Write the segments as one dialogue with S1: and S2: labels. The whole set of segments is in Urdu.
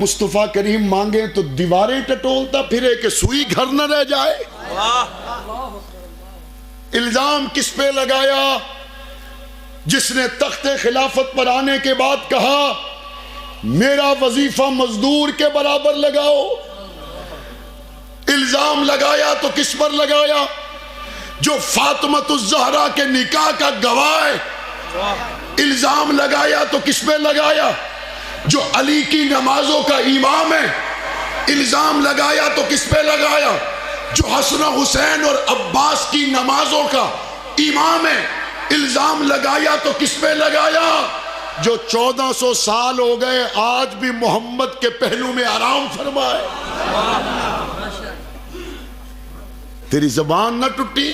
S1: مصطفیٰ کریم مانگے تو دیواریں ٹٹولتا پھرے کہ سوئی گھر نہ رہ جائے. الزام کس پہ لگایا؟ جس نے تخت خلافت پر آنے کے بعد کہا میرا وظیفہ مزدور کے برابر لگاؤ. الزام لگایا تو کس پر لگایا؟ جو فاطمۃ الزہرا کے نکاح کا گواہ ہے. الزام لگایا تو کس پہ لگایا؟ جو علی کی نمازوں کا امام ہے. الزام لگایا تو کس پہ لگایا؟ جو حسن و حسین اور عباس کی نمازوں کا امام ہے. الزام لگایا تو کس پہ لگایا؟ جو 1400 سال ہو گئے آج بھی محمد کے پہلو میں آرام فرمائے. تیری زبان نہ ٹوٹی؟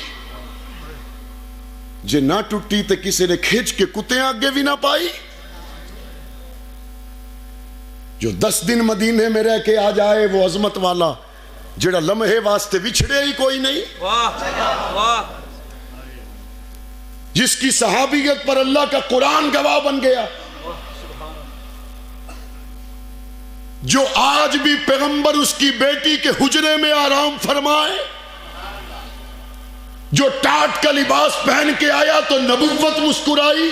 S1: جے نہ ٹوٹی تو کسی نے کھچ کے کتے آگے بھی نہ پائی. جو 10 دن مدینے میں رہ کے آ جائے وہ عظمت والا جڑا لمحے واسطے بچھڑے ہی کوئی نہیں. جس کی صحابیت پر اللہ کا قرآن گواہ بن گیا. جو آج بھی پیغمبر اس کی بیٹی کے حجرے میں آرام فرمائے. جو ٹاٹ کا لباس پہن کے آیا تو نبوت مسکرائی.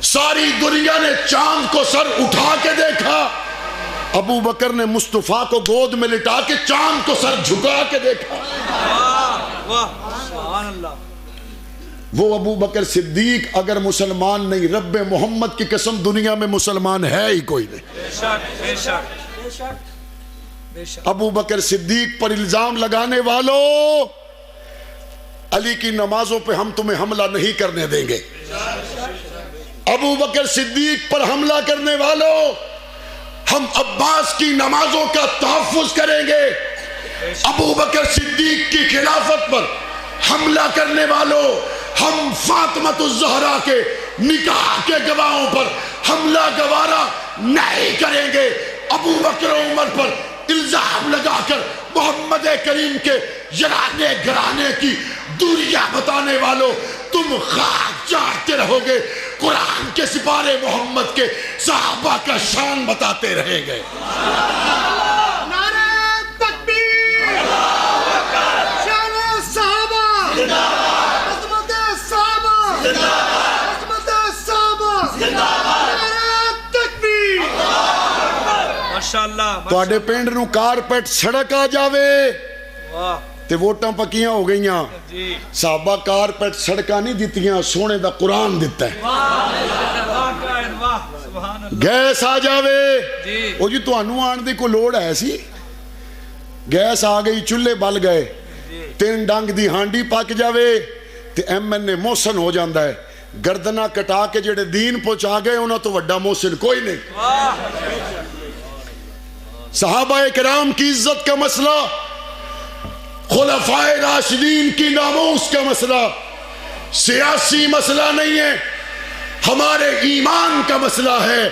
S1: ساری دنیا نے چاند کو سر اٹھا کے دیکھا. ابو بکر نے مصطفیٰ کو گود میں لٹا کے چاند کو سر جھکا کے دیکھا. وہ ابو بکر صدیق اگر مسلمان نہیں، رب محمد کی قسم دنیا میں مسلمان ہے ہی کوئی نہیں. ابو بکر صدیق پر الزام لگانے والوں، علی کی نمازوں پہ ہم تمہیں حملہ نہیں کرنے دیں گے. ابو بکر صدیق پر حملہ کرنے والوں، ہم عباس کی نمازوں کا تحفظ کریں گے. ابو بکر صدیق کی خلافت پر حملہ کرنے والوں، ہم فاطمۃ الزہرا کے نکاح کے گواہوں پر حملہ گوارا نہیں کریں گے. ابو بکر و عمر پر الزام لگا کر محمد کریم کے یرانے گرانے کی دوریاں بتانے والوں، تم خاک چاہتے رہو گے. قرآن کے سپارے محمد کے صحابہ کا شان بتاتے رہیں گے.
S2: نعرہ تکبیر، شان صحابہ، عظمت صحابہ، عظمت صحابہ، نعرہ تکبیر.
S3: ماشاءاللہ.
S1: تواڈے پنڈ نو کارپیٹ سڑک آ جاوے تے ووٹاں پکیاں ہو گئیاں. صحابہ کارپیٹ سڑکاں نہیں دتیاں، سونے دا قرآن دیتا ہے. گیس آ جاوے او جی تانوں آن دی کوئی لوڑ ہے سی؟ گیس آ گئی، چولہے بل گئے، 3 ڈنگ دی ہانڈی پک جاوے تے ایم این اے محسن ہو جاندا ہے. گردناں کٹا کے جڑے دین پہنچا گئے انہاں تو وڈا محسن کوئی نہیں. صحابہ کرام کی عزت کا مسئلہ، خلفائے راشدین کی ناموس کا مسئلہ سیاسی مسئلہ نہیں ہے، ہمارے ایمان کا مسئلہ ہے.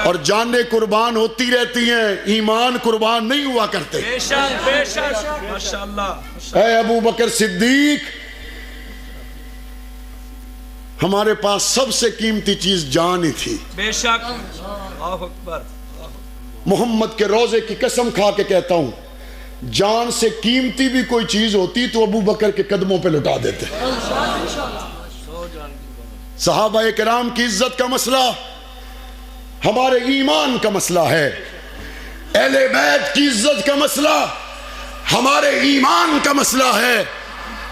S1: اور جانیں قربان ہوتی رہتی ہیں، ایمان قربان نہیں ہوا کرتے. اے ابو بکر صدیق، ہمارے پاس سب سے قیمتی چیز جان ہی تھی.
S3: بے شک. اللہ اکبر.
S1: محمد کے روزے کی قسم کھا کے کہتا ہوں، جان سے قیمتی بھی کوئی چیز ہوتی تو ابو بکر کے قدموں پہ لٹا دیتے. صحابہ کرام کی عزت کا مسئلہ ہمارے ایمان کا مسئلہ ہے. اہل بیت کی عزت کا مسئلہ ہمارے ایمان کا مسئلہ ہے.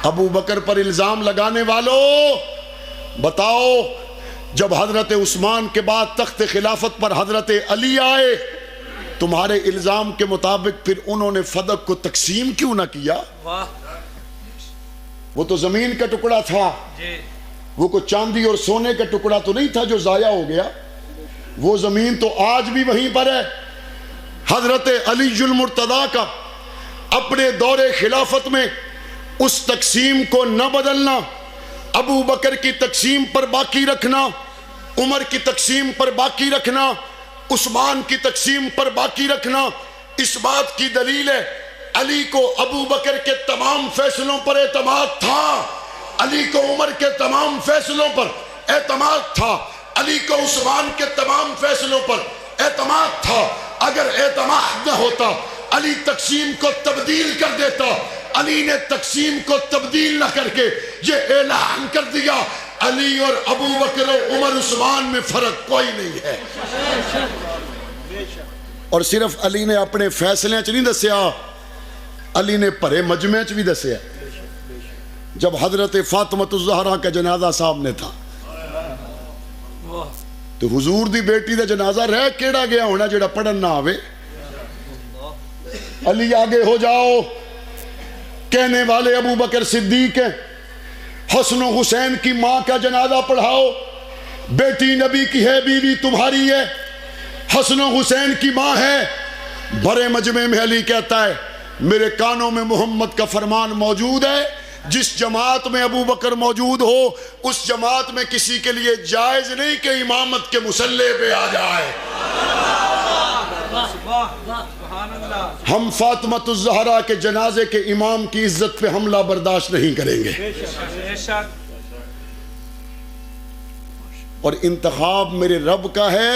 S1: ابو بکر پر الزام لگانے والوں، بتاؤ جب حضرت عثمان کے بعد تخت خلافت پر حضرت علی آئے، تمہارے الزام کے مطابق پھر انہوں نے فدق کو تقسیم کیوں نہ کیا؟ وہ تو زمین کا ٹکڑا تھا، وہ کوئی چاندی اور سونے کا ٹکڑا تو نہیں تھا جو ضائع ہو گیا. وہ زمین تو آج بھی وہیں پر ہے. حضرت علی المرتضیٰ کا اپنے دور خلافت میں اس تقسیم کو نہ بدلنا، ابو بکر کی تقسیم پر باقی رکھنا، عمر کی تقسیم پر باقی رکھنا، عثمان کی تقسیم پر باقی رکھنا، اس بات کی دلیل ہے علی کو ابو بکر کے تمام فیصلوں پر اعتماد تھا، علی کو عمر کے تمام فیصلوں پر اعتماد تھا، علی کو عثمان کے تمام فیصلوں پر اعتماد تھا. اگر اعتماد نہ ہوتا علی تقسیم کو تبدیل کر دیتا. علی نے تقسیم کو تبدیل نہ کر کے یہ اعلان کر دیا علی اور ابو بکر و عمر عثمان میں فرق کوئی نہیں ہے. اور صرف علی نے اپنے فیصلے چ نہیں دسیا, علی نے بھرے مجمع چ بھی دسیا. جب حضرت فاطمہ الزہرا کا جنازہ سامنے تھا تو حضور دی بیٹی دا جنازہ رہ کیڑا گیا ہونا جڑا پڑھن نہ آوے. علی آگے ہو جاؤ, کہنے والے ابو بکر صدیق ہیں. حسن و حسین کی ماں کا جنازہ پڑھاؤ, بیٹی نبی کی ہے, بیوی تمہاری ہے, حسن و حسین کی ماں ہے. بھرے مجمع میں علی کہتا ہے میرے کانوں میں محمد کا فرمان موجود ہے, جس جماعت میں ابو بکر موجود ہو اس جماعت میں کسی کے لیے جائز نہیں کہ امامت کے مصلی پہ آ جائے. ہم فاطمہ الزہرا کے جنازے کے امام کی عزت پہ حملہ برداشت نہیں کریں گے. اور انتخاب میرے رب کا ہے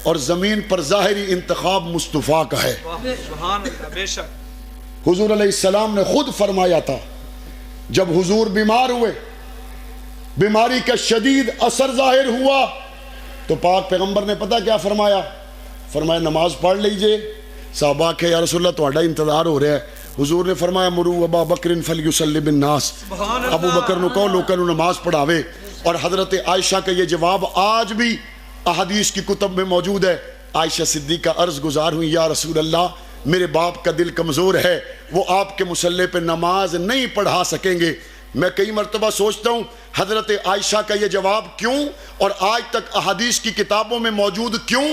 S1: اور زمین پر ظاہری انتخاب مصطفیٰ کا ہے. حضور علیہ السلام نے خود فرمایا تھا جب حضور بیمار ہوئے, بیماری کا شدید اثر ظاہر ہوا تو پاک پیغمبر نے پتہ کیا فرمایا؟ فرمایا نماز پڑھ لیجئے. صحابہ کہ یا رسول اللہ تہاڈا انتظار ہو رہا ہے. حضور نے فرمایا مرو ابا بکر فلیصلی بالناس, ابو بکر نو کہو لوکاں نو نماز پڑھاوے. اور حضرت عائشہ کا یہ جواب آج بھی احادیث کی کتب میں موجود ہے. عائشہ صدیقہ عرض گزار ہوئی یا رسول اللہ میرے باپ کا دل کمزور ہے, وہ آپ کے مصلی پہ نماز نہیں پڑھا سکیں گے. میں کئی مرتبہ سوچتا ہوں حضرت عائشہ کا یہ جواب کیوں اور آج تک احادیث کی کتابوں میں موجود کیوں؟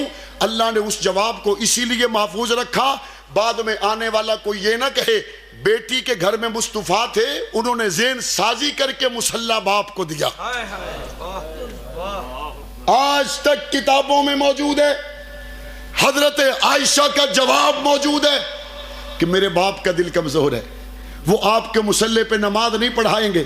S1: اللہ نے اس جواب کو اسی لیے محفوظ رکھا بعد میں آنے والا کوئی یہ نہ کہے بیٹی کے گھر میں مصطفیٰ تھے, انہوں نے ذہن سازی کر کے مصلی باپ کو دیا. آج تک کتابوں میں موجود ہے. حضرت عائشہ کا جواب موجود ہے کہ میرے باپ کا دل کمزور ہے, وہ آپ کے مصلی پہ نماز نہیں پڑھائیں گے.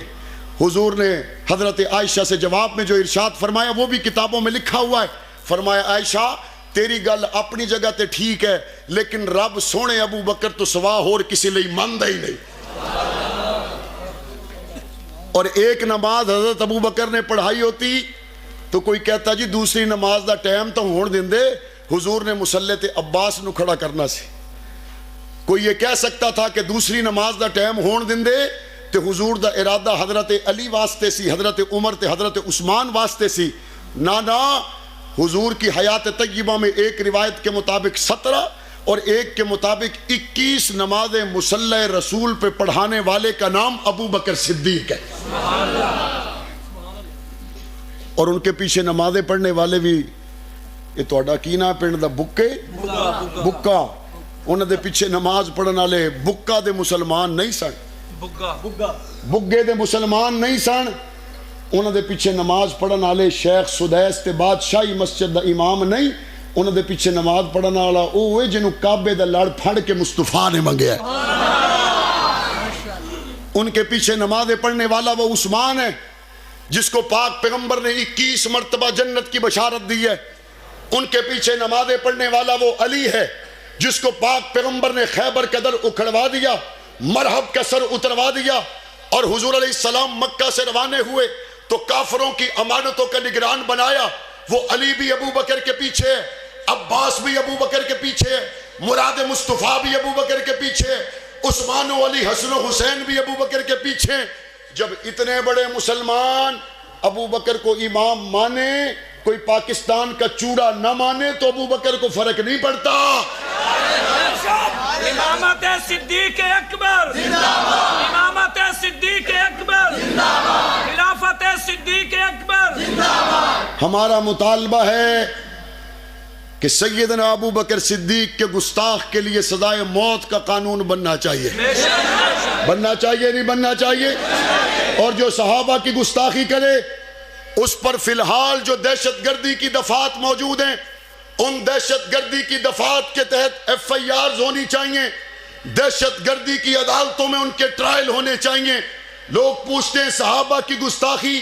S1: حضور نے حضرت عائشہ سے جواب میں جو ارشاد فرمایا وہ بھی کتابوں میں لکھا ہوا ہے. فرمایا عائشہ تیری گل اپنی جگہ تے ٹھیک ہے, لیکن رب سونے ابو بکر تو سوا ہور کسی لئی ماندا ہی نہیں. اور ایک نماز حضرت ابو بکر نے پڑھائی ہوتی تو کوئی کہتا جی دوسری نماز دا ٹائم تو ہون دین دے. حضور نے مصلی تے عباس نو کھڑا کرنا سی. کوئی یہ کہہ سکتا تھا کہ دوسری نماز دا ٹائم ہون دین دے تے حضور دا ارادہ حضرت علی واسطے سی, حضرت عمر تے حضرت عثمان واسطے سی. نا حضور کی حیات طیبہ میں ایک روایت کے مطابق 17 اور ایک کے مطابق 21 نماز مصلی رسول پہ پڑھانے والے کا نام ابو بکر صدیق ہے. اور ان کے پیچھے نمازیں پڑھنے والے بھی یہ توڑا کی نا پنڈ دا بکے بکا, انہوں دے پیچھے نماز پڑھنے والے بکا دے مسلمان نہیں سن, بگے دے مسلمان نہیں سن. انہوں دے پیچھے نماز پڑھنے والے شیخ سدیس تے بادشاہی مسجد دا امام نہیں, انہوں دے پیچھے نماز پڑھنے والا اوے جنوں کعبے دا لڑ پھڑ کے مصطفیٰ نے منگیا. ان کے پیچھے نمازیں پڑھنے والا وہ عثمان ہے جس کو پاک پیغمبر نے 21 مرتبہ جنت کی بشارت دی ہے. ان کے پیچھے نمازیں پڑھنے والا وہ علی ہے جس کو پاک پیغمبر نے خیبر کا در اکھڑوا دیا, مرحب کا سر اتروا دیا. اور حضور علیہ السلام مکہ سے روانے ہوئے تو کافروں کی امانتوں کا نگران بنایا. وہ علی بھی ابو بکر کے پیچھے ہے, عباس بھی ابو بکر کے پیچھے ہے, مراد مصطفیٰ بھی ابو بکر کے پیچھے ہے, عثمان و علی حسن و حسین بھی ابو بکر کے پیچھے. جب اتنے بڑے مسلمان ابو بکر کو امام مانے, کوئی پاکستان کا چوڑا نہ مانے تو ابو بکر کو فرق نہیں پڑتا.
S3: امامت صدیق اکبر زندہ باد, امامت صدیق اکبر زندہ باد, خلافت صدیق اکبر زندہ باد.
S1: ہمارا مطالبہ ہے کہ سیدنا ابو بکر صدیق کے گستاخ کے لیے سزائے موت کا قانون بننا چاہیے. بننا چاہیے نہیں بننا چاہیے؟ اور جو صحابہ کی گستاخی کرے اس پر فی الحال جو دہشت گردی کی دفعات موجود ہیں ان دہشت گردی کی دفعات کے تحت FIRs ہونی چاہیے, دہشت گردی کی عدالتوں میں ان کے ٹرائل ہونے چاہیے. لوگ پوچھتے ہیں صحابہ کی گستاخی,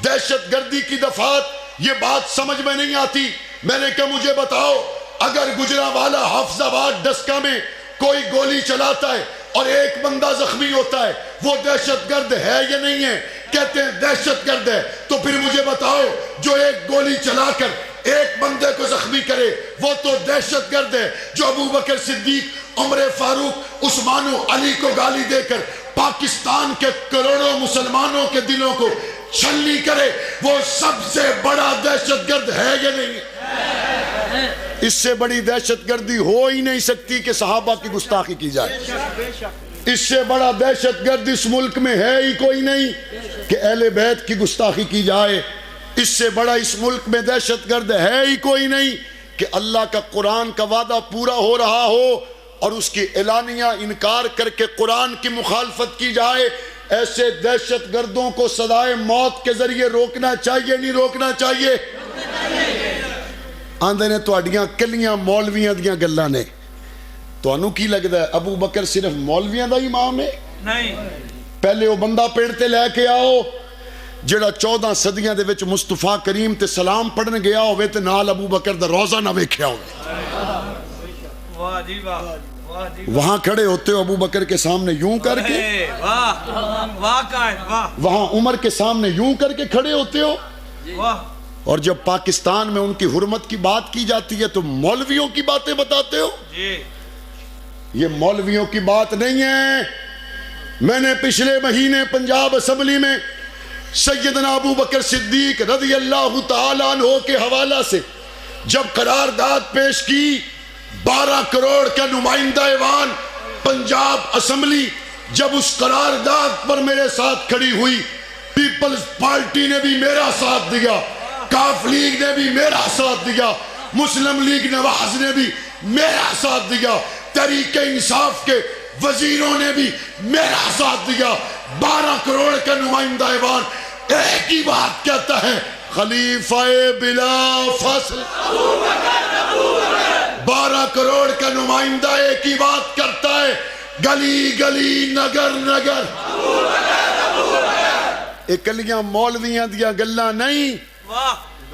S1: دہشت گردی کی دفعات, یہ بات سمجھ میں نہیں آتی. میں نے کہا مجھے بتاؤ اگر گجرانوالہ حافظ آباد ڈسکا میں کوئی گولی چلاتا ہے اور ایک بندہ زخمی ہوتا ہے، وہ دہشت گرد ہے یا نہیں ہے؟ کہتے ہیں دہشت گرد ہے۔ تو پھر مجھے بتاؤ، جو ایک گولی چلا کر ایک بندے کو زخمی کرے وہ تو دہشت گرد ہے۔ جو ابو بکر صدیق، عمر فاروق، عثمان و علی کو گالی دے کر پاکستان کے کروڑوں مسلمانوں کے دلوں کو چھلنی کرے، وہ سب سے بڑا دہشت گرد ہے یا نہیں ہے؟ اس سے بڑی دہشت گردی ہو ہی نہیں سکتی کہ صحابہ کی گستاخی کی جائے۔ اس سے بڑا دہشت گرد اس ملک میں ہے ہی کوئی نہیں کہ اہل بیت کی گستاخی کی جائے۔ اس سے بڑا اس ملک میں دہشت گرد ہے ہی کوئی نہیں کہ اللہ کا قرآن کا وعدہ پورا ہو رہا ہو اور اس کی اعلانیہ انکار کر کے قرآن کی مخالفت کی جائے۔ ایسے دہشت گردوں کو سزائے موت کے ذریعے روکنا چاہیے، نہیں روکنا چاہیے؟ آندے نے تواڈیاں کلیاں مولویاں دیاں گلاں نے، تانوں کی لگدا ہے ابو بکر صرف مولویاں دا امام ہے؟
S3: نہیں،
S1: پہلے وہ بندہ پیڑ تے لے کے آؤ جڑا 14 صدیاں دے وچ مصطفیٰ کریم تے سلام پڑھن گیا ہوئے تے نال ابو بکر دا روزہ نہ ویکھیا ہوئے۔
S3: واہ جی واہ، واہ جی
S1: وہاں کھڑے ہوتے ہو ابو بکر کے سامنے یوں کر کے،
S3: واہ، واہ قائد واہ،
S1: وہاں عمر کے سامنے یوں کر کے کھڑے ہوتے ہو،
S3: واہ،
S1: اور جب پاکستان میں ان کی حرمت کی بات کی جاتی ہے تو مولویوں کی باتیں بتاتے ہو۔
S3: جی
S1: یہ مولویوں کی بات نہیں ہے۔ میں نے پچھلے مہینے پنجاب اسمبلی میں سیدنا ابو بکر صدیق رضی اللہ تعالیٰ عنہ کے حوالہ سے جب قرارداد پیش کی، 12 کروڑ کا نمائندہ ایوان پنجاب اسمبلی جب اس قرارداد پر میرے ساتھ کھڑی ہوئی، پیپلز پارٹی نے بھی میرا ساتھ دیا، کاف لیگ نے بھی میرا ساتھ دیا، مسلم لیگ نواز نے بھی میرا ساتھ دیا، تحریک انصاف کے وزیروں نے بھی میرا ساتھ دیا۔ 12 کروڑ کا نمائندہ ایوان ایک ہی بات کہتا ہے، خلیفہ بلا فصل۔ 12 کروڑ کا نمائندہ ایک ہی بات کرتا ہے، گلی گلی نگر نگر۔ اکلیاں مولویاں دیا گلاں نہیں،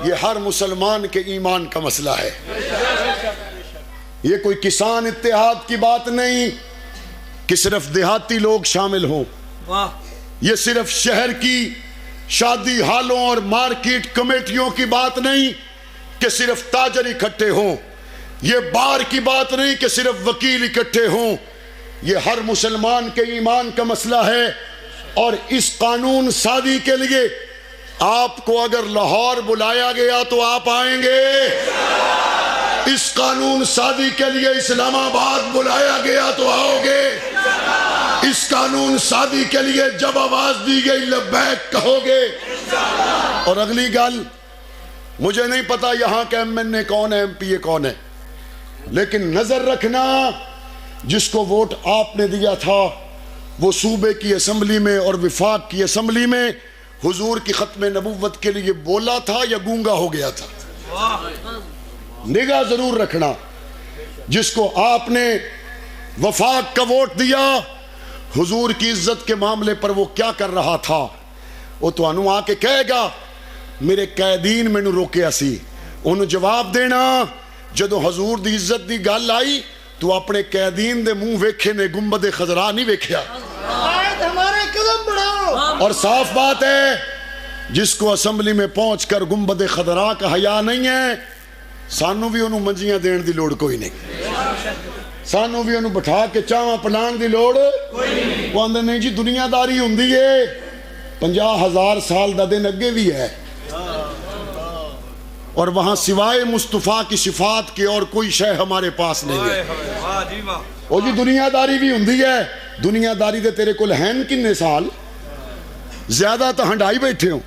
S1: یہ ہر مسلمان کے ایمان کا مسئلہ ہے۔ یہ کوئی کسان اتحاد کی بات نہیں کہ صرف دیہاتی لوگ شامل ہوں، یہ صرف شہر کی شادی ہالوں اور مارکیٹ کمیٹیوں کی بات نہیں کہ صرف تاجر اکٹھے ہوں، یہ بار کی بات نہیں کہ صرف وکیل اکٹھے ہوں، یہ ہر مسلمان کے ایمان کا مسئلہ ہے۔ اور اس قانون سازی کے لیے آپ کو اگر لاہور بلایا گیا تو آپ آئیں گے، اس قانون سازی کے لیے اسلام آباد بلایا گیا تو آؤ گے، اس قانون سازی کے لیے جب آواز دی گئی لبیک کہو گے۔ اور اگلی گل، مجھے نہیں پتا یہاں کا ایم این اے کون ہے، ایم پی اے کون ہے، لیکن نظر رکھنا جس کو ووٹ آپ نے دیا تھا وہ صوبے کی اسمبلی میں اور وفاق کی اسمبلی میں حضور کی ختم نبوت کے لیے بولا تھا یا گونگا ہو گیا تھا؟ نگاہ ضرور رکھنا، جس کو آپ نے وفاق کا ووٹ دیا حضور کی عزت کے معاملے پر وہ کیا کر رہا تھا، وہ تو انہوں آ کے کہے گا میرے قیدین میں نو روکیا سی، انہوں جواب دینا جدو حضور دی عزت دی گل آئی تو اپنے قیدین دے منہ ویکھے نے گنبد خضرا نہیں ویکھیا۔
S2: ہمارے قدم بڑھاؤ۔
S1: اور صاف بات ہے جس کو اسمبلی میں پہنچ کر گنبد خضرا کا حیا نہیں ہے، سانو بھی انہوں منجیاں دین دی لوڑ کوئی نہیں، سانو بھی انہوں بٹھا کے چاواں پلان دی لوڑ وہ اندر نہیں جی، دنیا داری ہوندی ہے، 50,000 سال دا دن اگے بھی ہے، اور وہاں سوائے مصطفیٰ کی صفات کے اور کوئی شے ہمارے پاس نہیں ہے۔ او جی دنیا داری بھی ہوندی ہے، دنیا داری دے تیرے کل ہیں کنے سال، زیادہ تو ہنڈائی بیٹھے ہوں،